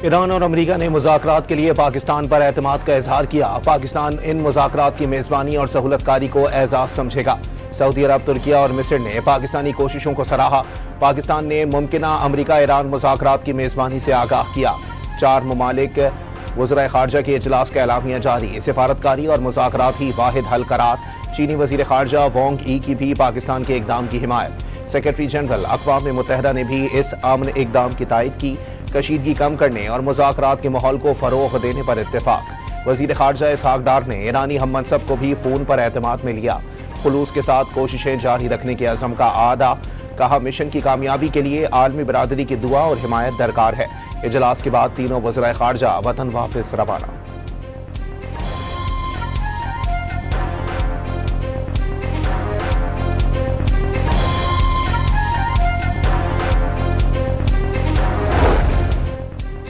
Iran और America ने मुज़ाकरात के लिए पाकिस्तान पर एतमाद का इजहार किया। पाकिस्तान इन मुज़ाकरात की मेज़बानी और सहूलतकारी को एजाज समझेगा। सऊदी अरब, तुर्किया और मिस्र ने पाकिस्तानी कोशिशों को सराहा। पाकिस्तान ने मुमकिना अमेरिका ईरान मुज़ाकरात की मेज़बानी से आगाह किया। 4 ममालिक वज़राए ख़ारजा के इजलास का एलामिया जारी। सिफारतकारी और मुज़ाकरात ही वाहिद हल करार। चीनी वज़ीर ख़ारजा वांग यी की भी पाकिस्तान के इक़दाम की हिमायत। सेक्रेटरी जनरल अक़वाम मुत्तहिदा ने भी इस अमन इक़दाम की तायद की। कशीदगी कम करने और मुज़ाकरात के माहौल को फ़रोग़ देने पर इत्तेफ़ाक। वज़ीर ख़ारजा इसहाक़ डार ने ईरानी हम मनसब को भी फ़ोन पर एतमाद में लिया। खुलूस के साथ कोशिशें जारी रखने के अज़म का आदा। कहा, मिशन की कामयाबी के लिए आलमी बरादरी की दुआ और हिमायत दरकार है। इजलास के बाद तीनों वज़राए ख़ारजा वतन वापस रवाना।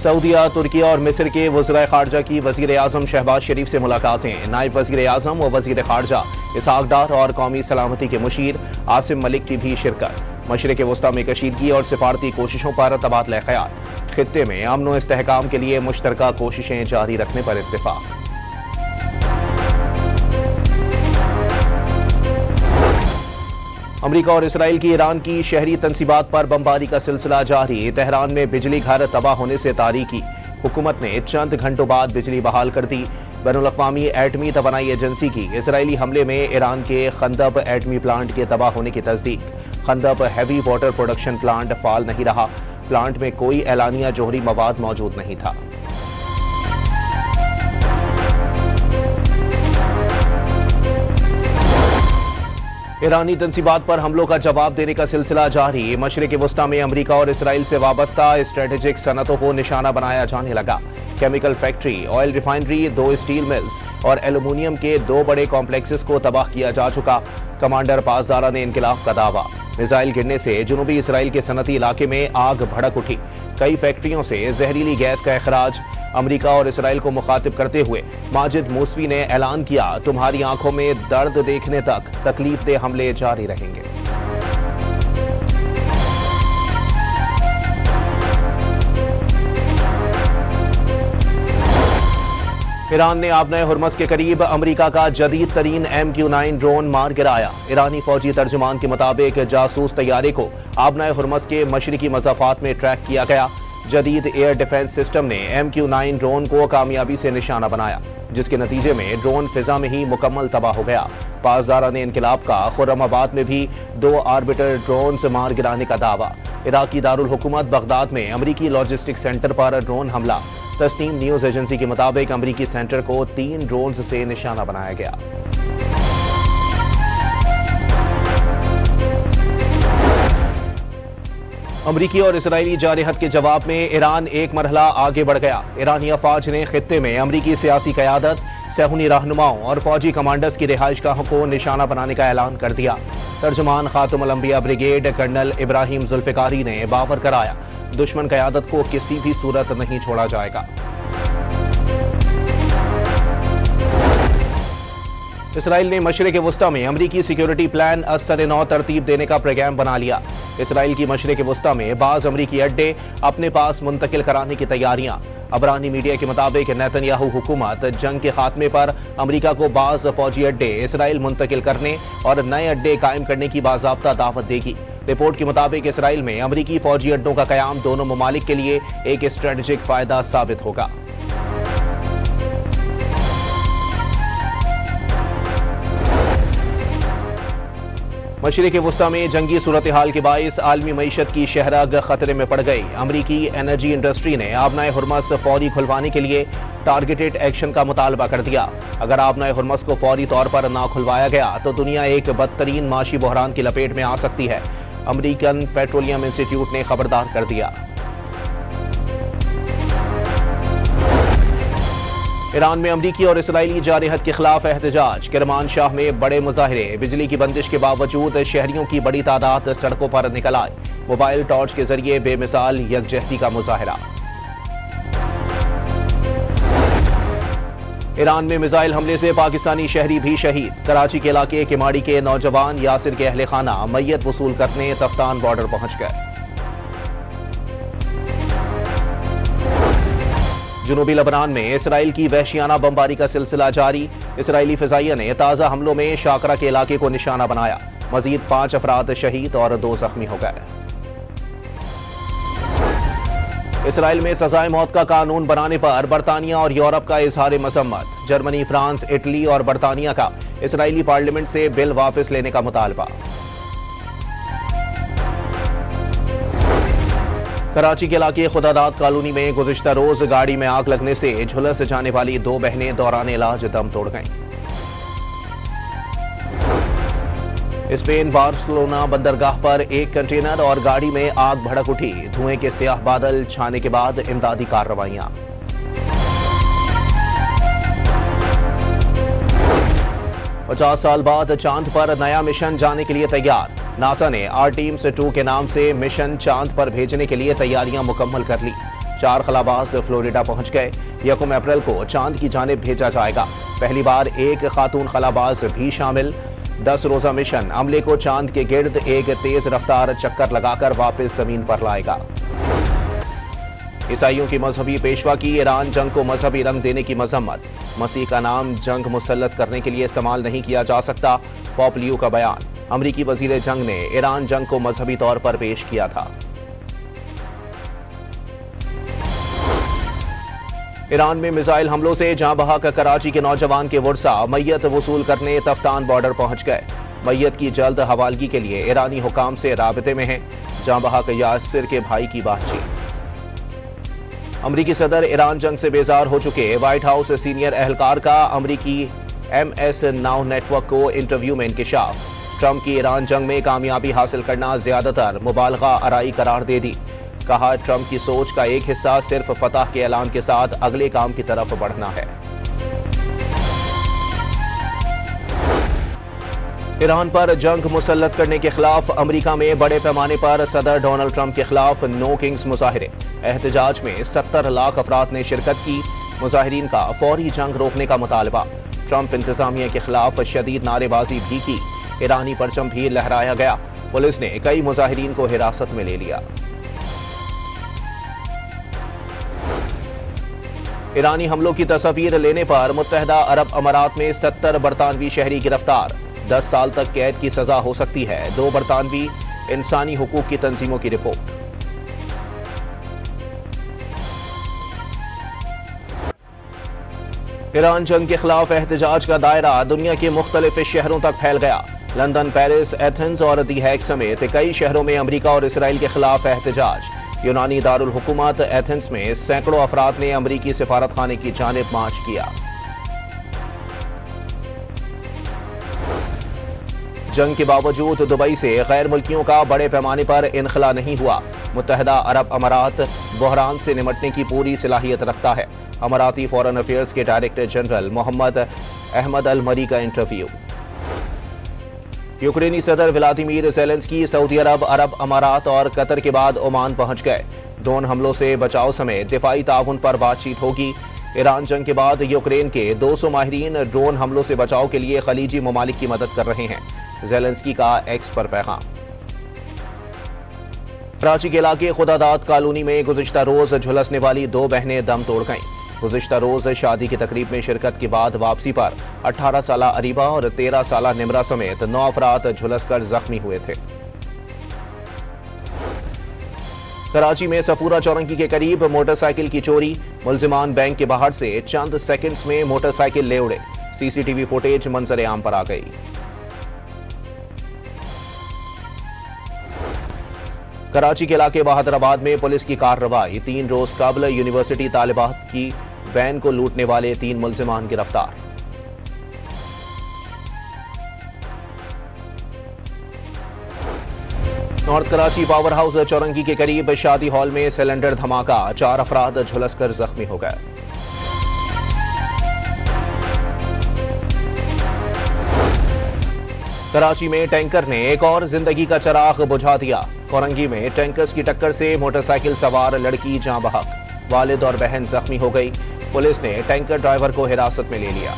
सऊदीया, तुर्किया और मिस्र के वज़राए ख़ारजा की वज़ीर आज़म शहबाज शरीफ से मुलाकातें। नायब वज़ीर आज़म व वज़ीर ख़ारजा इसहाक़ डार और कौमी सलामती के मुशीर आसिम मलिक की भी शिरकत। मशरिक़ वस्ता में कशीदगी और सिफारती कोशिशों पर तबादला ख़याल। खित्ते में अमन व इस्तेहकाम के लिए मुश्तरका कोशिशें जारी रखने पर इत्तेफ़ाक। अमेरिका और इसराइल की ईरान की शहरी तंसीबात पर बमबारी का सिलसिला जारी। तेहरान में बिजली घर तबाह होने से तारीकी। हुकूमत ने चंद घंटों बाद बिजली बहाल कर दी। बैनुल-अक़वामी एटमी तवानाई एजेंसी की इसराइली हमले में ईरान के खंदब एटमी प्लांट के तबाह होने की तस्दीक। खंदब हैवी वाटर प्रोडक्शन प्लांट फाल नहीं रहा। प्लांट में कोई एलानिया जोहरी मवाद मौजूद नहीं था। ईरानी तंसीबात पर हमलों का जवाब देने का सिलसिला जारी। मशरिक़ वस्ता में अमेरिका और इसराइल से वाबस्ता स्ट्रेटेजिक सनतों को निशाना बनाया जाने लगा। Chemical factory, oil refinery, 2 steel mills और एल्यूमिनियम के 2 बड़े कॉम्प्लेक्सेस को तबाह किया जा चुका। कमांडर पासदारा ने इनकिलाब का दावा। मिसाइल गिरने से जुनूबी इसराइल के सनती इलाके में आग भड़क उठी। कई फैक्ट्रियों से जहरीली गैस का इखराज। अमेरिका और इसराइल को मुखातिब करते हुए माजिद मूसवी ने ऐलान किया, तुम्हारी आंखों में दर्द देखने तक तकलीफ दे हमले जारी रहेंगे। ईरान ने आबनाए हुर्मस के करीब अमेरिका का जदीद तरीन MQ-9 ड्रोन मार गिराया। ईरानी फौजी तर्जुमान के मुताबिक जासूस तैयारे को आबनाए हुर्मस के मशरिकी मज़ाफ़ात में ट्रैक किया गया। जदीद एयर डिफेंस सिस्टम ने MQ-9 ड्रोन को कामयाबी से निशाना बनाया, जिसके नतीजे में ड्रोन फिजा में ही मुकम्मल तबाह हो गया। पासदारा ने इनकिलाब का खुर्रमाबाद में भी 2 ऑर्बिटर ड्रोन से मार गिराने का दावा। इराकी दारुल हुकूमत बगदाद में अमरीकी लॉजिस्टिक सेंटर पर ड्रोन हमला। तस्नीम न्यूज एजेंसी के मुताबिक अमरीकी सेंटर को 3 ड्रोन से निशाना बनाया गया। अमरीकी और इसराइली जारहत के जवाब में ईरान एक मरहला आगे बढ़ गया। ईरानी अफवाज ने खित्ते में अमरीकी सियासी क़यादत, सहूनी रहनुमाओं और फौजी कमांडर्स की रिहाइशगाहों को निशाना बनाने का ऐलान कर दिया। तर्जुमान खातुमुल अंबिया ब्रिगेड कर्नल इब्राहिम जुल्फ़िकारी ने बावर कराया, दुश्मन क़यादत को किसी भी सूरत नहीं छोड़ा जाएगा। इसराइल ने मशरिक़ वस्ता में अमरीकी सिक्योरिटी प्लान असर-ए-नौ तरतीब देने का प्रोग्राम बना लिया। इसराइल की मशरिक़ वस्ता में बाज़ अमरीकी अड्डे अपने पास मुंतकिल कराने की तैयारियां। अबरानी मीडिया के मुताबिक नेतन्याहू हुकूमत जंग के खात्मे पर अमरीका को बाज़ फौजी अड्डे इसराइल मुंतकिल करने और नए अड्डे कायम करने की बाज़ाब्ता दावत देगी। रिपोर्ट के मुताबिक इसराइल में अमरीकी फौजी अड्डों का क़याम दोनों ममालिक के लिए एक स्ट्रेटेजिक फ़ायदा साबित होगा। मशरिक़ वस्ता में जंगी सूरत हाल के बाइस आलमी मईशत की शहरग खतरे में पड़ गई। अमरीकी एनर्जी इंडस्ट्री ने आबनाए हुर्मस फौरी खुलवाने के लिए टारगेटेड एक्शन का मुतालबा कर दिया। अगर आबनाए हुर्मस को फौरी तौर पर ना खुलवाया गया तो दुनिया एक बदतरीन माशी बहरान की लपेट में आ सकती है। अमरीकन पेट्रोलियम इंस्टीट्यूट ने खबरदार कर दिया। ईरान में अमरीकी और इसराइली जारहत के खिलाफ एहतजाज। किरमानशाह में बड़े मुजाहिरे। बिजली की बंदिश के बावजूद शहरियों की बड़ी तादाद सड़कों पर निकल आए। मोबाइल टॉर्च के जरिए बेमिसाल यकजहती का मुजाहिरा। ईरान में मिसाइल हमले से पाकिस्तानी शहरी भी शहीद। कराची के इलाके किमाड़ी के नौजवान यासिर के अहले खाना मैयत वसूल करने तफ्तान बॉर्डर पहुंच गए। जुनूबी लबनान में इसराइल की वहशियाना बमबारी का सिलसिला जारी। इसराइली फिजाइया ने ताज़ा हमलों में शाकरा के इलाके को निशाना बनाया। मजीद 5 अफराद शहीद और 2 जख्मी हो गए। इसराइल में सजाए मौत का कानून बनाने पर बरतानिया और यूरोप का इजहार मजम्मत। जर्मनी, फ्रांस, इटली और बरतानिया का इसराइली पार्लियामेंट से बिल वापस लेने का मुतालबा। कराची के इलाके खुदादाद कॉलोनी में गुज़िश्ता रोज गाड़ी में आग लगने से झुलस जाने वाली 2 बहनें दौरान इलाज दम तोड़ गईं। स्पेन बार्सिलोना बंदरगाह पर एक कंटेनर और गाड़ी में आग भड़क उठी। धुएं के स्याह बादल छाने के बाद इमदादी कार्रवाइयां। पचास साल बाद चांद पर नया मिशन जाने के लिए तैयार। नासा ने आर्टेमिस 2 के नाम से मिशन चांद पर भेजने के लिए तैयारियां मुकम्मल कर ली। 4 खलाबाज फ्लोरिडा पहुंच गए। 1 अप्रैल को चांद की जानिब भेजा जाएगा। पहली बार एक खातून खलाबाज भी शामिल। 10 रोजा मिशन अमले को चांद के गिर्द एक तेज रफ्तार चक्कर लगाकर वापस जमीन पर लाएगा। ईसाइयों की मजहबी पेशवा की ईरान जंग को मजहबी रंग देने की मजम्मत। मसीह का नाम जंग मुसल्लत करने के लिए इस्तेमाल नहीं किया जा सकता, पोप लियो का बयान। अमरीकी वजीर जंग ने ईरान जंग को मजहबी तौर पर पेश किया था। ईरान में मिसाइल हमलों से जाँ बहक कराची के नौजवान के वर्सा मैयत वसूल करने तफ्तान बॉर्डर पहुंच गए। मैयत की जल्द हवालगी के लिए ईरानी हुकाम से राबते में हैं। जाँ बहक यासिर के भाई की बातचीत। अमरीकी सदर ईरान जंग से बेजार हो चुके। व्हाइट हाउस सीनियर एहलकार का अमरीकी MS नाउ नेटवर्क को इंटरव्यू में इंकिशाफ। ट्रंप की ईरान जंग में कामयाबी हासिल करना ज्यादातर मुबालगा आराई करार दे दी। कहा, ट्रंप की सोच का एक हिस्सा सिर्फ फतह के ऐलान के साथ अगले काम की तरफ बढ़ना है। ईरान पर जंग मुसल्लत करने के खिलाफ अमेरिका में बड़े पैमाने पर सदर डोनाल्ड ट्रंप के खिलाफ नो किंग्स मुजाहिरे। एहतजाज में 70 लाख अफराद ने शिरकत की। मुजाहिरीन का फौरी जंग रोकने का मुतालबा। ट्रंप इंतजामिया के खिलाफ शदीद नारेबाजी भी की। ईरानी परचम भी लहराया गया। पुलिस ने कई मुजाहिरीन को हिरासत में ले लिया। ईरानी हमलों की तस्वीर लेने पर मुत्तहदा अरब अमारात में 70 बरतानवी शहरी गिरफ्तार। 10 साल तक कैद की सजा हो सकती है। 2 बरतानवी इंसानी हुकूक की तंजीमों की रिपोर्ट। ईरान जंग के खिलाफ एहतजाज का दायरा दुनिया के मुख्तलिफ शहरों तक फैल गया। लंदन, पेरिस, एथेंस और दी हैग समेत कई शहरों में अमेरिका और इसराइल के खिलाफ एहतजाज। यूनानी दारुल हुकूमत एथेंस में सैकड़ों अफराद ने अमेरिकी सिफारत खाने की जानिब मार्च किया। जंग के बावजूद दुबई से गैर मुल्कियों का बड़े पैमाने पर इनखला नहीं हुआ। मुत्तहदा अरब अमारात बहरान से निमटने की पूरी सलाहियत रखता है। अमाराती फॉरेन अफेयर्स के डायरेक्टर जनरल मोहम्मद अहमद अल मरी का इंटरव्यू। यूक्रेनी सदर व्लादिमीर ज़ेलेंस्की सऊदी अरब, अरब अमारात और कतर के बाद ओमान पहुंच गए। ड्रोन हमलों से बचाव समेत दिफाई ताउन पर बातचीत होगी। ईरान जंग के बाद यूक्रेन के 200 माहिरीन ड्रोन हमलों से बचाव के लिए खलीजी ममालिक की मदद कर रहे हैं। ज़ेलेंस्की का एक्स पर पैगाम। कराची के इलाके खुदादाद कॉलोनी में गुज़िश्ता रोज झुलसने वाली 2 बहनें दम तोड़ गईं। गुज़िश्ता रोज शादी की तकरीब में शिरकत के बाद वापसी पर 18 साला अरीबा और 13 साला निमरा समेत 9 अफराद झुलसकर जख्मी हुए थे। कराची में सफूरा चौरंगी के करीब मोटरसाइकिल की चोरी। मुल्जिमान बैंक के बाहर से चंद सेकंड्स में मोटरसाइकिल ले उड़े। CCTV फुटेज मंजर आम पर आ गई। कराची के इलाके बहादुराबाद में पुलिस की कार्रवाई। 3 रोज कबल यूनिवर्सिटी तालिबात की वैन को लूटने वाले 3 मुल्जिमान गिरफ्तार। नॉर्थ कराची पावर हाउस चौरंगी के करीब शादी हॉल में सिलेंडर धमाका। 4 अफराद झुलसकर जख्मी हो गए। कराची में टैंकर ने एक और जिंदगी का चिराग बुझा दिया। कोरंगी में टैंकर्स की टक्कर से मोटरसाइकिल सवार लड़की जाँ बहक। वालिद और बहन जख्मी हो गई। पुलिस ने टैंकर ड्राइवर को हिरासत में ले लिया।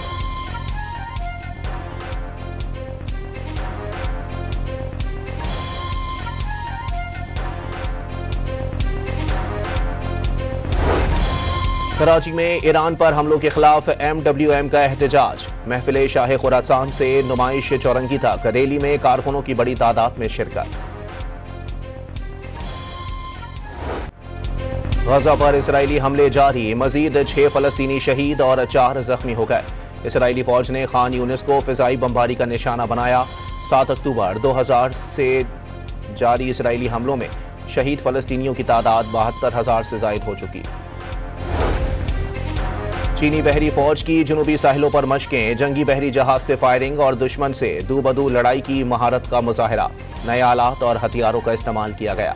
कराची में ईरान पर हमलों के खिलाफ MWM का एहतजाज। महफिल शाह खुरासान से नुमाइश चौरंगी तक रैली में कारकुनों की बड़ी तादाद में शिरकत। गजा पर इसराइली हमले जारी, मजीद 6 फलस्तीनी शहीद और 4 जख्मी हो गए। इसराइली फौज ने खान यूनिस को फिजाई बमबारी का निशाना बनाया। 7 अक्टूबर 2000 से जारी इसराइली हमलों में शहीद फलस्तीनियों की तादाद 72,000 से जायद हो चुकी। चीनी बहरी फौज की जनूबी साहिलों पर मशकें, जंगी बहरी जहाज से फायरिंग और दुश्मन से दू बदू लड़ाई की महारत का मुजाहरा। नए आलात और हथियारों का इस्तेमाल किया गया।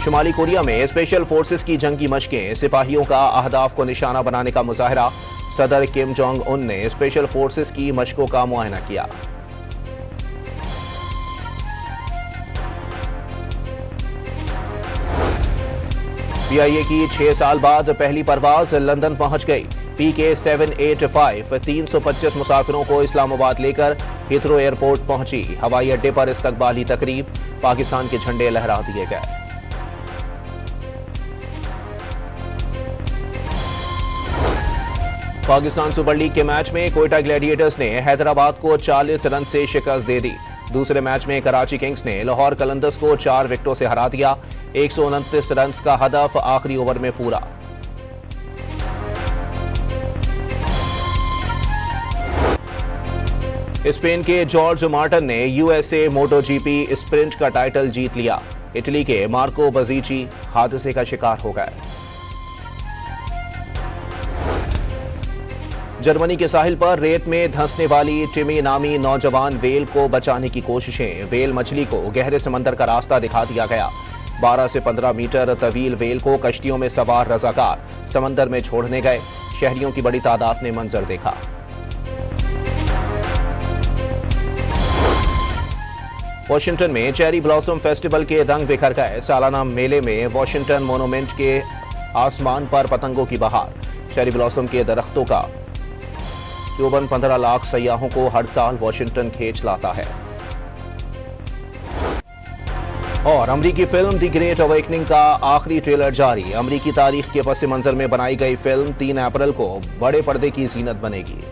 शुमाली कोरिया में स्पेशल फोर्सेस की जंगी मशकें, सिपाहियों का अहदाफ को निशाना बनाने का मुजाहरा। सदर किम जोंग उन ने स्पेशल फोर्सेस की मशकों का मुआयना किया। PIA की 6 साल बाद पहली परवाज लंदन पहुंच गई। PK 785 325 मुसाफिरों को इस्लामाबाद लेकर हिथरो एयरपोर्ट पहुंची। हवाई अड्डे पर इस्तकबाली तकरीब, पाकिस्तान के झंडे लहरा दिए गए। पाकिस्तान सुपर लीग के मैच में कोयटा ग्लैडिएटर्स ने हैदराबाद को 40 रन से शिकस्त दे दी। दूसरे मैच में कराची किंग्स ने लाहौर कलंदर्स को 4 विकेटों से हरा दिया। 129 रन का हदफ आखिरी ओवर में पूरा। स्पेन के जॉर्ज मार्टिन ने USA MotoGP स्प्रिंट का टाइटल जीत लिया। इटली के मार्को बजीची हादसे का शिकार हो गए। जर्मनी के साहिल पर रेत में धंसने वाली टिमी नामी नौजवान वेल को बचाने की कोशिशें। वेल मछली को गहरे समंदर का रास्ता दिखा दिया गया। 12 से 15 मीटर तवील वेल को कश्तियों में सवार रजाकार समंदर में छोड़ने गए। शहरियों की बड़ी तादाद ने मंजर देखा। वॉशिंगटन में चेरी ब्लॉसम फेस्टिवल के रंग बिखर गए। सालाना मेले में वॉशिंगटन मोनूमेंट के आसमान पर पतंगों की बहार। चेरी ब्लॉसम के दरख्तों का 15 लाख सयाहों को हर साल वॉशिंगटन खींच लाता है। और अमरीकी फिल्म द ग्रेट अवेकनिंग का आखिरी ट्रेलर जारी। अमरीकी तारीख के पस मंजर में बनाई गई फिल्म 3 अप्रैल को बड़े पर्दे की जीनत बनेगी।